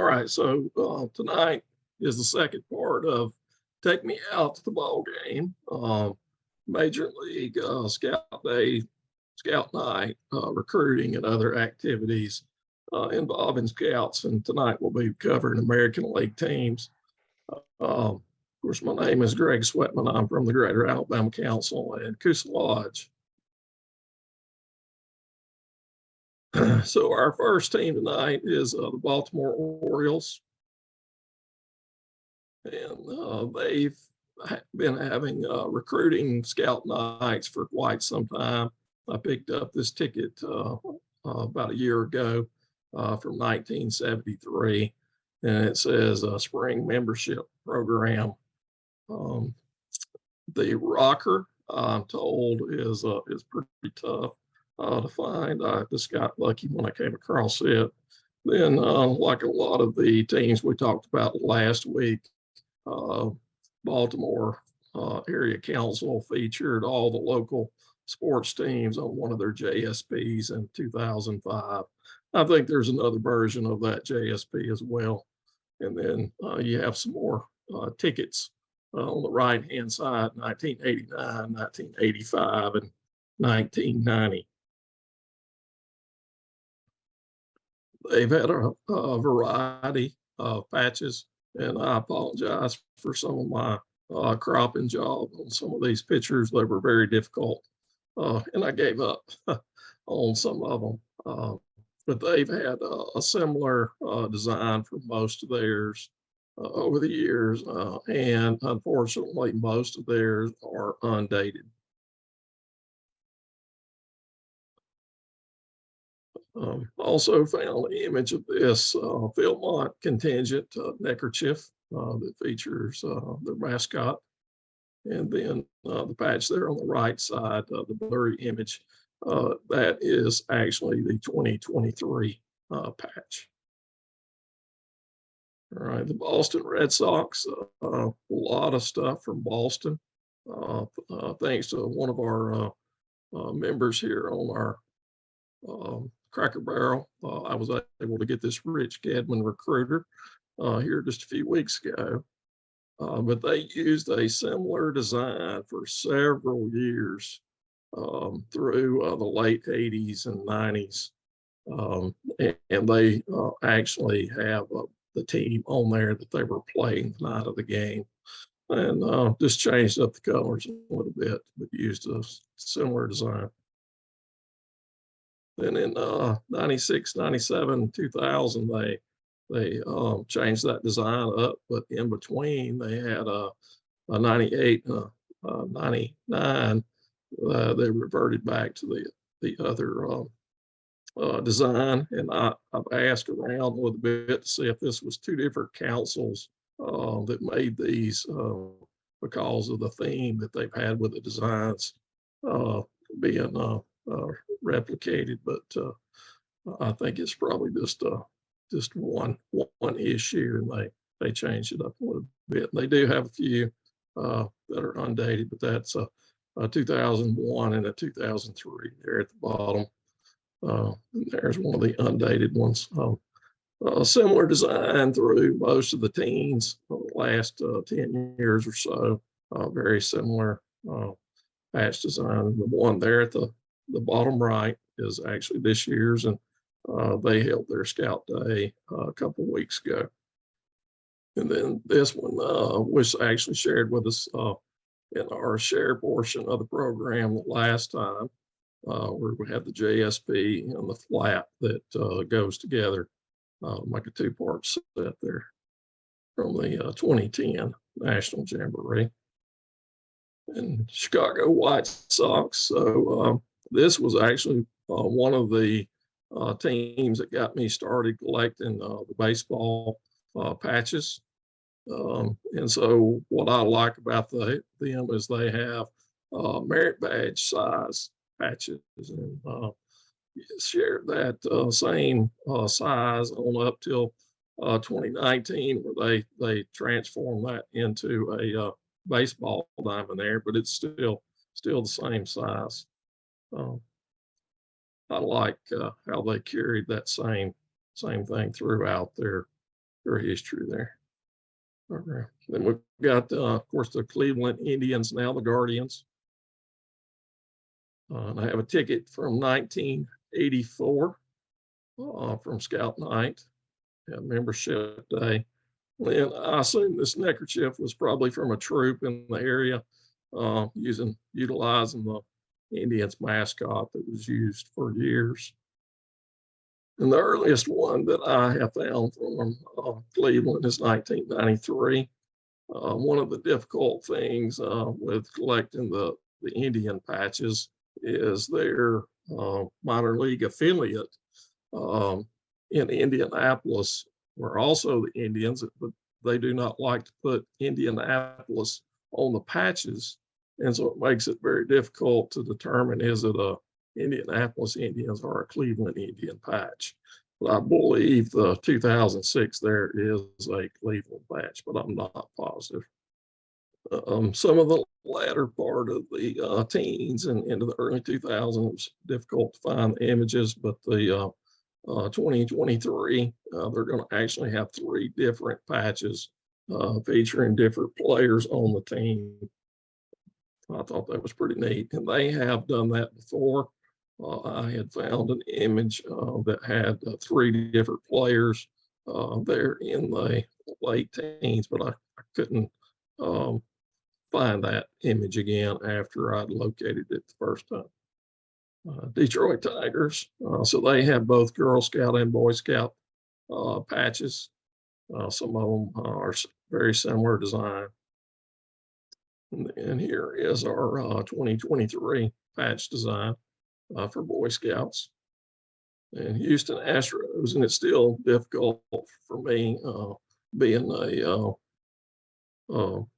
right, so tonight is the second part of Take Me Out to the Ball Game, Major League Scout Day, Scout Night, recruiting and other activities involving scouts. And tonight we'll be covering American League teams. Of course, my name is Greg Sweatmon. I'm from the Greater Alabama Council and Coosa Lodge. So our first team tonight is the Baltimore Orioles. And they've been having recruiting scout nights for quite some time. I picked up this ticket about a year ago from 1973, and it says spring membership program. The rocker, I'm told, is pretty tough to find. I just got lucky when I came across it. Then, like a lot of the teams we talked about last week, Baltimore Area Council featured all the local sports teams on one of their JSPs in 2005. I think there's another version of that JSP as well. And then you have some more tickets on the right-hand side, 1989, 1985, and 1990. They've had a variety of patches, and I apologize for some of my cropping job on some of these pictures. They were very difficult, and I gave up on some of them. But they've had a similar design for most of theirs over the years, and unfortunately, most of theirs are undated. Also found an image of this Philmont contingent neckerchief that features their mascot. And then the patch there on the right side, the blurry image, that is actually the 2023 patch. All right, the Boston Red Sox, a lot of stuff from Boston. Thanks to one of our members here on our Cracker Barrel, I was able to get this Rich Gedman recruiter here just a few weeks ago. But they used a similar design for several years through the late 80s and 90s. And they actually have the team on there that they were playing the night of the game. And just changed up the colors a little bit, but used a similar design. Then in 96, 97, 2000, they changed that design up, but in between they had a 98, 99. They reverted back to the other design, and I've asked around a little bit to see if this was two different councils that made these because of the theme that they've had with the designs being replicated, but I think it's probably just one issue, and they changed it up a little bit. They do have a few that are undated, but that's a 2001 and a 2003 there at the bottom. There's one of the undated ones. A similar design through most of the teens the last 10 years or so. Very similar patch design. The one there at the bottom right is actually this year's, and they held their Scout Day a couple of weeks ago. And then this one was actually shared with us in our share portion of the program the last time, where we had the JSP and the flap that goes together, like a two-part set there from the 2010 National Jamboree. And Chicago White Sox. So this was actually one of the teams that got me started collecting the baseball patches. And so what I like about them is they have merit badge size patches, and share that same size on up till 2019, where they transformed that into a baseball diamond there, but it's still the same size. I like how they carried that same thing throughout their their history there. Okay. Then we've got, of course, the Cleveland Indians, now the Guardians. And I have a ticket from 1984 from Scout Night, membership day. And I assume this neckerchief was probably from a troop in the area, utilizing the Indians mascot that was used for years. And the earliest one that I have found from Cleveland is 1993. One of the difficult things with collecting the Indian patches is their minor league affiliate in Indianapolis were also the Indians, but they do not like to put Indianapolis on the patches. And so it makes it very difficult to determine, is it a Indianapolis Indians or a Cleveland Indian patch? But I believe the 2006 there is a Cleveland patch, but I'm not positive. Some of the latter part of the teens and into the early 2000s, difficult to find the images, but the 2023, they're going to actually have 3 different patches featuring different players on the team. I thought that was pretty neat, and they have done that before. I had found an image that had 3 different players there in the late teens, but I couldn't find that image again after I'd located it the first time. Detroit Tigers, so they have both Girl Scout and Boy Scout patches. Some of them are very similar design. And here is our 2023 patch design for Boy Scouts. And Houston Astros, and it's still difficult for me being a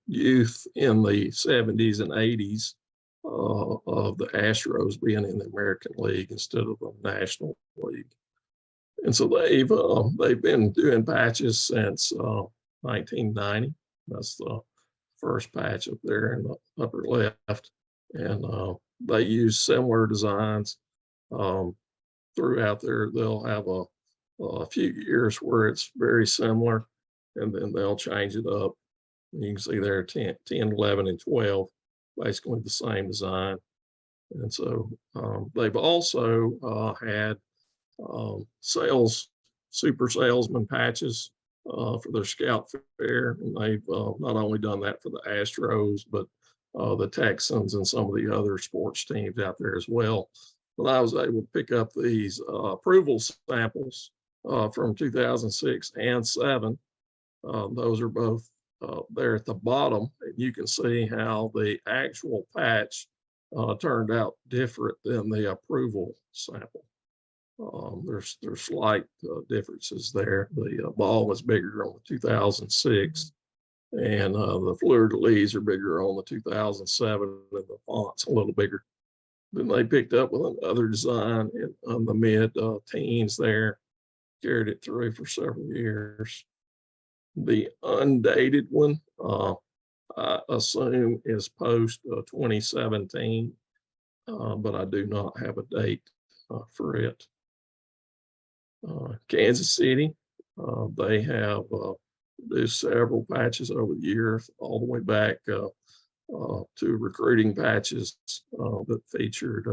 youth in the 70s and 80s of the Astros being in the American League instead of the National League. And so they've been doing patches since 1990. That's the first patch up there in the upper left. And they use similar designs throughout there. They'll have a few years where it's very similar, and then they'll change it up. And you can see there 10, 11, and 12, basically the same design. And so they've also had super salesman patches for their scout fair. And they've not only done that for the Astros, but the Texans and some of the other sports teams out there as well. But I was able to pick up these approval samples from 2006 and 7. Those are both there at the bottom, and you can see how the actual patch turned out different than the approval sample. There's slight differences there. The ball was bigger on the 2006, and the fleur-de-lis are bigger on the 2007, and the font's a little bigger. Then they picked up with another design on the mid-teens there, carried it through for several years. The undated one, I assume, is post 2017, but I do not have a date for it. Kansas City, they have produced several patches over the years, all the way back to recruiting patches that featured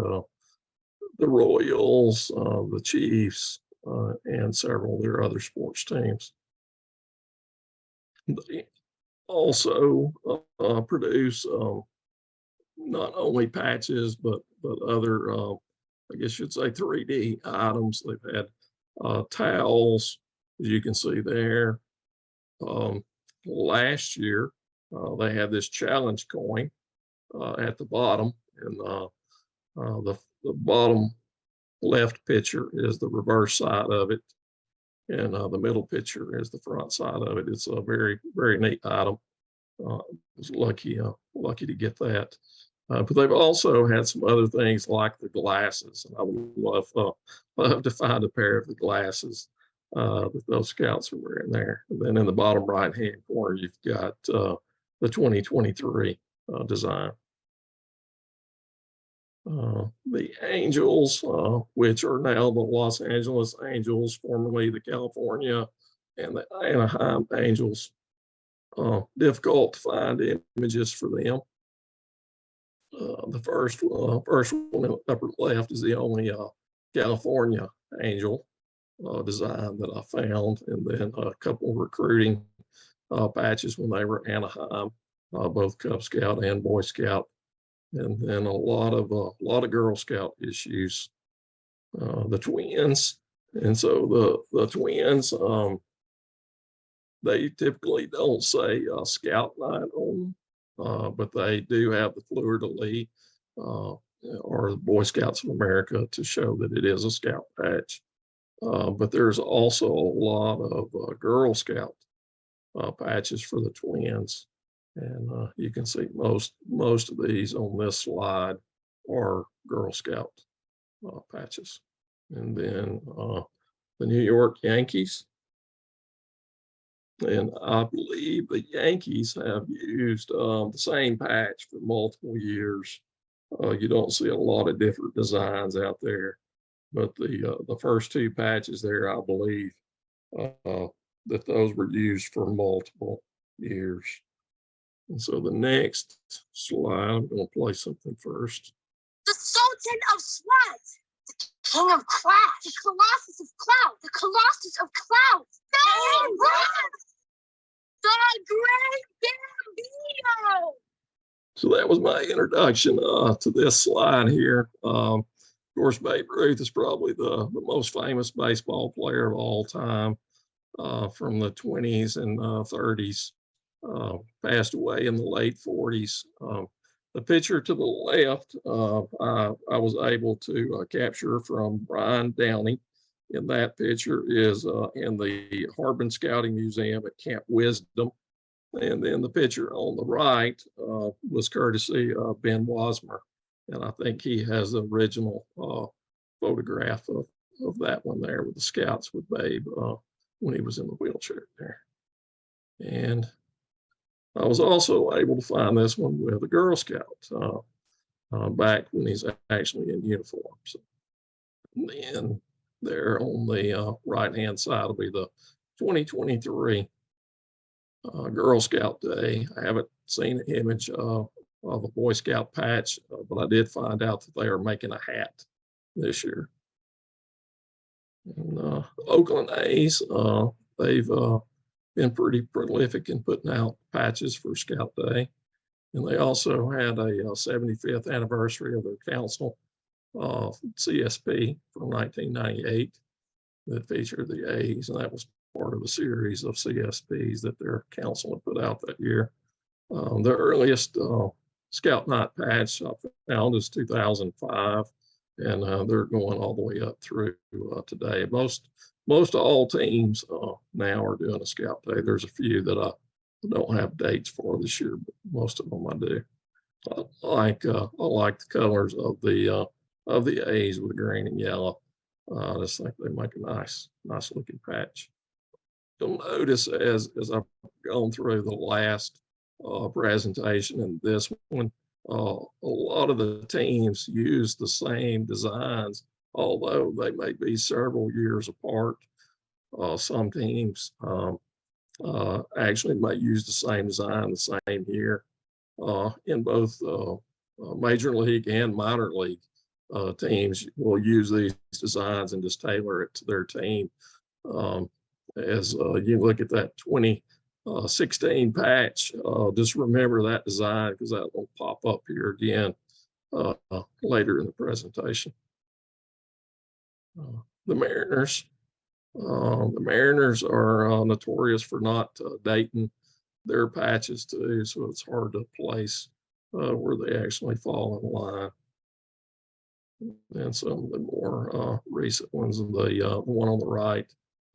the Royals, the Chiefs, and several of their other sports teams. They also produce not only patches, but other, I guess you'd say 3D items. They've had towels, as you can see there. Last year, they had this challenge coin at the bottom, and the bottom left picture is the reverse side of it, and the middle picture is the front side of it. It's a very, very neat item. I was lucky to get that. But they've also had some other things like the glasses, and I would love to find a pair of the glasses that those scouts are wearing there. And then in the bottom right-hand corner, you've got the 2023 design. The Angels, which are now the Los Angeles Angels, formerly the California and the Anaheim Angels. Difficult to find images for them. The first one in the upper left is the only California Angel design that I found, and then a couple of recruiting patches when they were Anaheim, both Cub Scout and Boy Scout, and then a lot of Girl Scout issues. The twins, and so the twins, they typically don't say Scout Night on them, but they do have the fleur-de-lis or the Boy Scouts of America to show that it is a Scout patch. But there's also a lot of Girl Scout patches for the twins, and you can see most of these on this slide are Girl Scout patches. And then the New York Yankees, and I believe the Yankees have used the same patch for multiple years. You don't see a lot of different designs out there, but the first two patches there, I believe that those were used for multiple years. And so the next slide, I'm going to play something first. The Sultan of Sweat, the King of Crash, the Colossus of Clout, the Colossus of Clout, the Great Bambino. So that was my introduction to this slide here. Of course, Babe Ruth is probably the most famous baseball player of all time, from the 20s and 30s. Passed away in the late 40s. The picture to the left, I was able to capture from Brian Downey. And that picture is in the Harbin Scouting Museum at Camp Wisdom. And then the picture on the right was courtesy of Ben Wasmer. And I think he has the original photograph of that one there with the Scouts with Babe when he was in the wheelchair there. And I was also able to find this one with a Girl Scout back when he's actually in uniform. So, and then there on the right-hand side will be the 2023 Girl Scout Day. I haven't seen an image of a Boy Scout patch, but I did find out that they are making a hat this year. And Oakland A's, they've been pretty prolific in putting out patches for Scout Day. And they also had a 75th anniversary of their council, CSP, from 1998 that featured the A's, and that was part of a series of CSPs that their council had put out that year. The earliest Scout Night patch I found is 2005, and they're going all the way up through today. Most all teams now are doing a Scout Day. There's a few that I don't have dates for this year, but most of them I do. I like the colors of the A's with green and yellow. I just think they make a nice looking patch. You'll notice as I've gone through the last presentation and this one, a lot of the teams use the same designs, although they may be several years apart. Some teams actually might use the same design the same year in both major league and minor league teams will use these designs and just tailor it to their team. As you look at that 2016 patch, just remember that design because that will pop up here again later in the presentation. The Mariners. The Mariners are notorious for not dating their patches too, so it's hard to place where they actually fall in line. And some of the more recent ones, the one on the right,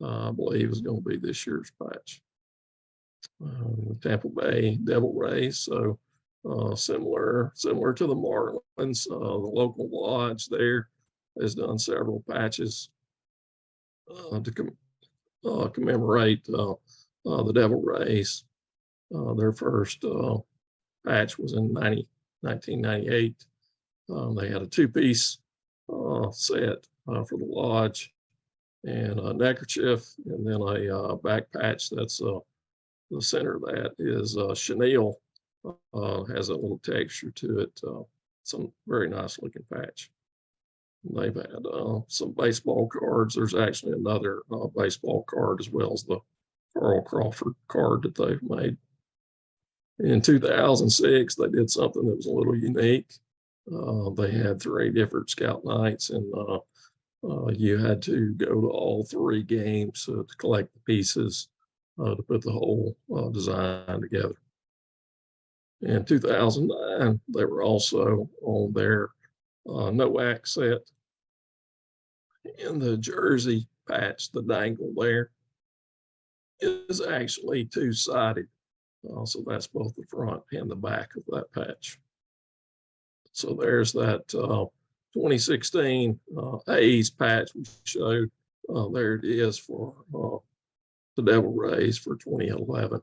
I believe is going to be this year's patch. The Tampa Bay Devil Rays, so similar to the Marlins. The local lodge there has done several patches to commemorate the Devil Rays. Their first patch was in 1998. They had a two-piece set for the lodge, and a neckerchief, and then a back patch. That's the center of that is chenille. Has a little texture to it. Some very nice looking patch. They've had some baseball cards. There's actually another baseball card as well as the Carl Crawford card that they've made. In 2006, they did something that was a little unique. They had 3 different scout nights, and you had to go to all 3 games to collect the pieces to put the whole design together. In 2009, they were also on their NOAC set. In the jersey patch, the dangle there is actually 2-sided. So that's both the front and the back of that patch. So there's that 2016 A's patch we showed. There it is for the Devil Rays for 2011.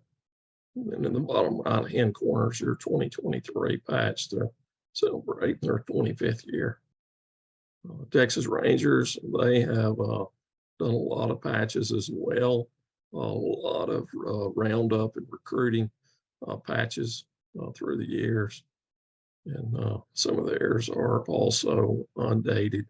And in the bottom right-hand corner is your 2023 patch to celebrate their 25th year. Texas Rangers, they have done a lot of patches as well. A lot of roundup and recruiting patches through the years. And some of theirs are also undated.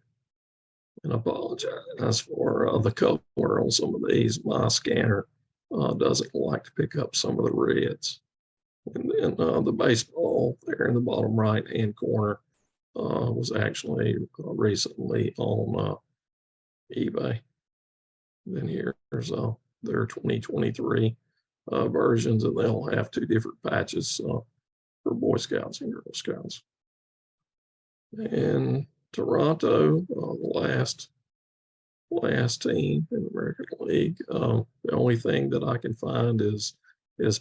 And I apologize for the color on some of these. My scanner doesn't like to pick up some of the reds. And then the baseball there in the bottom right-hand corner was actually recently on eBay. And then here's their 2023 versions, and they'll have 2 different patches for Boy Scouts and Girl Scouts. And Toronto, the last team in the American League. The only thing that I can find is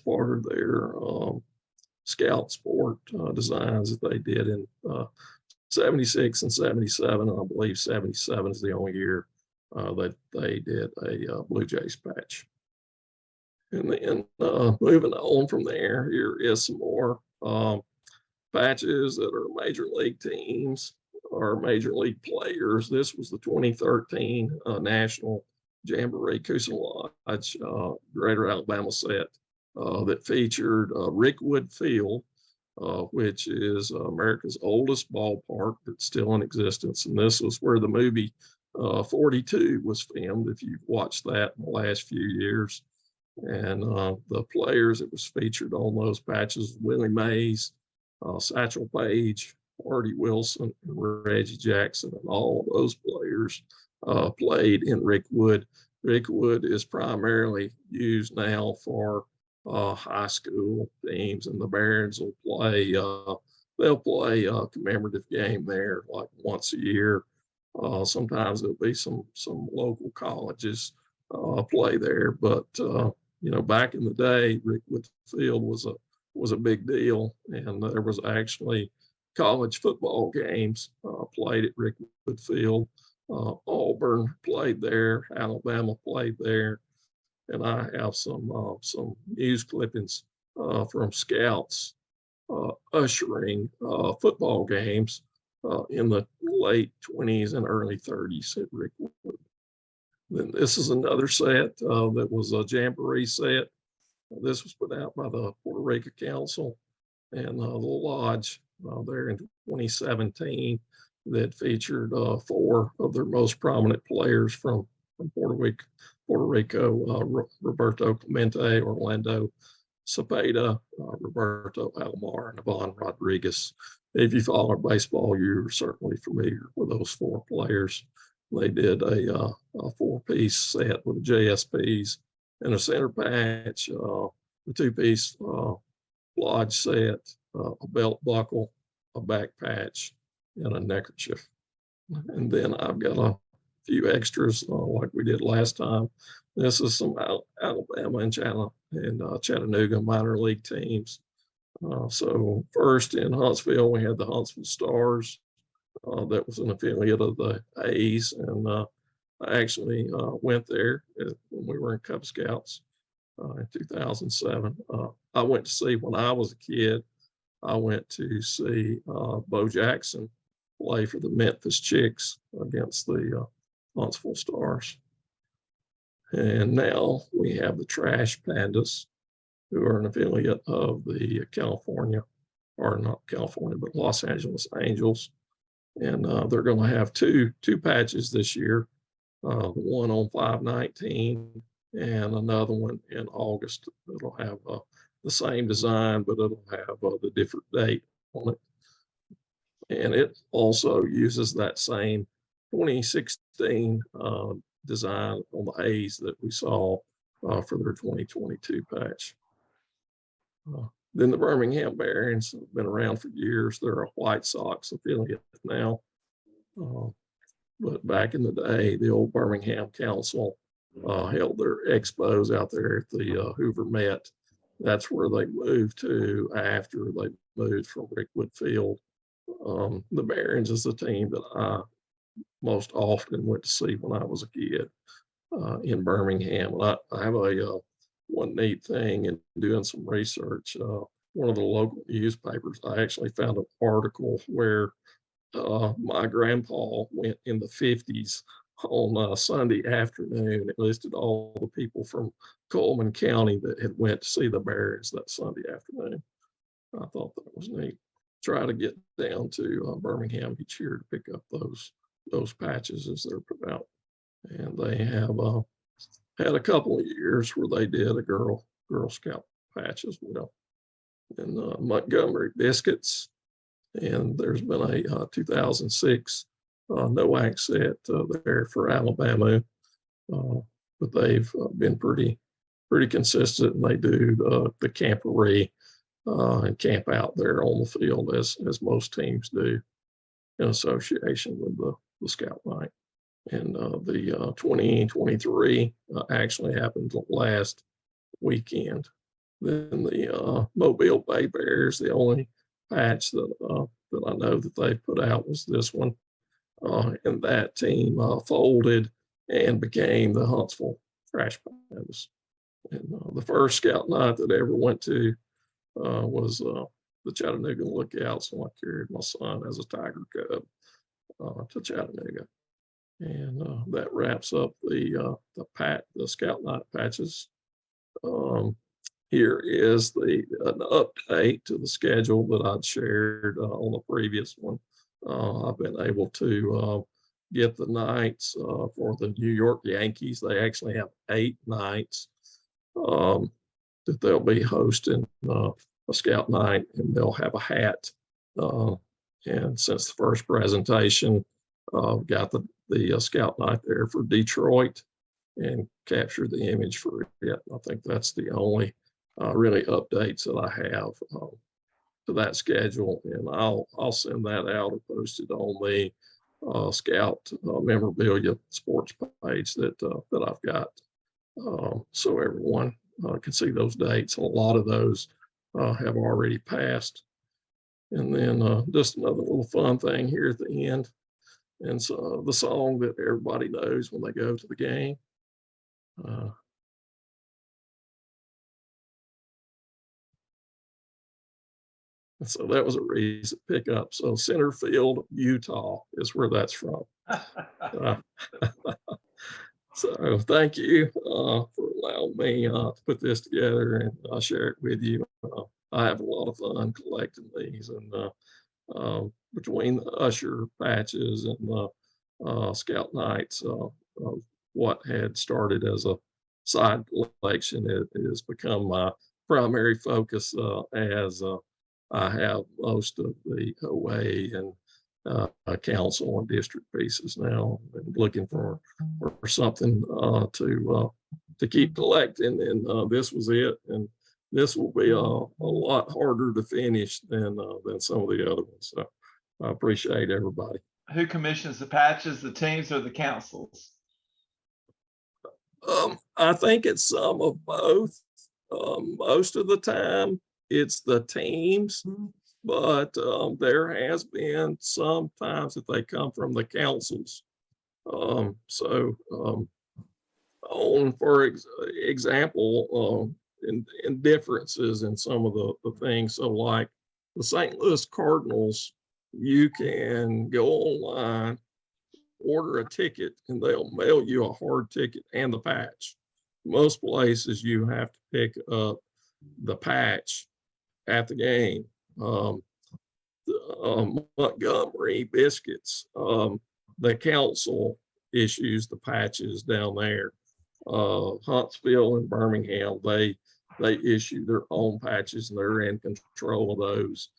part of their scout sport designs that they did in 76 and 77. I believe 77 is the only year that they did a Blue Jays patch. And then moving on from there, here is some more patches that are major league teams or major league players. This was the 2013 National Jamboree Coosa Lodge Greater Alabama set that featured Rickwood Field, which is America's oldest ballpark that's still in existence. And this was where the movie 42 was filmed, if you've watched that in the last few years. And the players that was featured on those patches, Willie Mays, Satchel Paige, Artie Wilson, and Reggie Jackson, and all of those players played in Rickwood. Rickwood is primarily used now for high school teams, and the Barons will play. They'll play a commemorative game there like once a year. Sometimes it'll be some local colleges play there, but back in the day, Rickwood Field was a big deal, and there was actually college football games played at Rickwood Field. Auburn played there, Alabama played there, and I have some news clippings from scouts ushering football games in the late 20s and early 30s at Rickwood. Then this is another set that was a Jamboree set. This was put out by the Puerto Rico Council and the Lodge there in 2017 that featured 4 of their most prominent players from Puerto Rico, Roberto Clemente, Orlando Cepeda, Roberto Alomar, and Ivan Rodriguez. If you follow baseball, you're certainly familiar with those 4 players. They did a 4-piece set with the JSPs and a center patch, a 2-piece lodge set, a belt buckle, a back patch, and a neckerchief. And then I've got a few extras like we did last time. This is some Alabama and Chattanooga minor league teams. So first in Huntsville, we had the Huntsville Stars. That was an affiliate of the A's, and I actually went there when we were in Cub Scouts in 2007. I went to see, when I was a kid, I went to see Bo Jackson play for the Memphis Chicks against the Huntsville Stars. And now we have the Trash Pandas, who are an affiliate of the California, or not California, but Los Angeles Angels. And they're going to have two patches this year, one on 5/19 and another one in August. It'll have the same design, but it'll have the different date on it. And it also uses that same 2016 design on the A's that we saw for their 2022 patch. Then the Birmingham Barons have been around for years. They're a White Sox affiliate now. But back in the day, the old Birmingham Council held their expos out there at the Hoover Met. That's where they moved to after they moved from Rickwood Field. The Barons is the team that I most often went to see when I was a kid in Birmingham. And I have a one neat thing in doing some research. One of the local newspapers, I actually found an article where my grandpa went in the 50s on Sunday afternoon. It listed all the people from Coleman County that had went to see the Barons that Sunday afternoon. I thought that was neat. Try to get down to Birmingham each year to pick up those patches as they're put out. And they have had a couple of years where they did a Girl Scout patch as well. And Montgomery Biscuits. And there's been a 2006 NOAC set there for Alabama. But they've been pretty consistent, and they do the camporee and camp out there on the field as most teams do in association with the Scout Night. And the 2023 actually happened last weekend. Then the Mobile Bay Bears, the only patch that I know that they put out was this one. And that team folded and became the Huntsville Trash Pandas. And the first Scout Night that I ever went to was the Chattanooga Lookout. So I carried my son as a Tiger Cub to Chattanooga. And that wraps up the Scout Night patches. Here is an update to the schedule that I'd shared on the previous one. I've been able to get the nights for the New York Yankees. They actually have 8 nights that they'll be hosting a Scout Night, and they'll have a hat. And since the first presentation, got the Scout Night there for Detroit and captured the image for it. I think that's the only really updates that I have to that schedule, and I'll send that out and post it on the Scout Memorabilia sports page that I've got, so everyone can see those dates. A lot of those have already passed. And then just another little fun thing here at the end, and so the song that everybody knows when they go to the game. So that was a recent pickup. So Centerfield, Utah is where that's from. So thank you for allowing me to put this together and I'll share it with you. I have a lot of fun collecting these, and between the Usher patches and the Scout Nights, what had started as a side collection, it has become my primary focus as I have most of the OA and council and district pieces now, and looking for something to keep collecting. And this was it. And this will be a lot harder to finish than some of the other ones. So I appreciate everybody. Who commissions the patches, the teams or the councils? I think it's some of both. Most of the time it's the teams, but there has been some times that they come from the councils. So on, for example, in differences in some of the things. So like the St. Louis Cardinals, you can go online order a ticket and they'll mail you a hard ticket and the patch. Most places you have to pick up the patch at the game. Montgomery Biscuits, the council issues the patches down there. Huntsville and Birmingham, they issue their own patches and they're in control of those.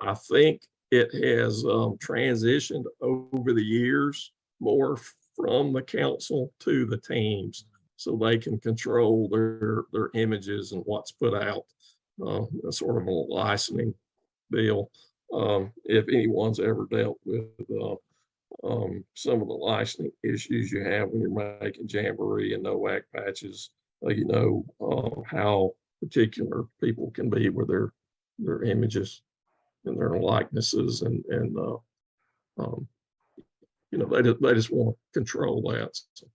I think it has transitioned over the years more from the council to the teams, so they can control their images and what's put out. Sort of a licensing deal. If anyone's ever dealt with some of the licensing issues you have when you're making Jamboree and NOAC patches, you know how particular people can be with their images and their likenesses, and you know, they just want to control that. So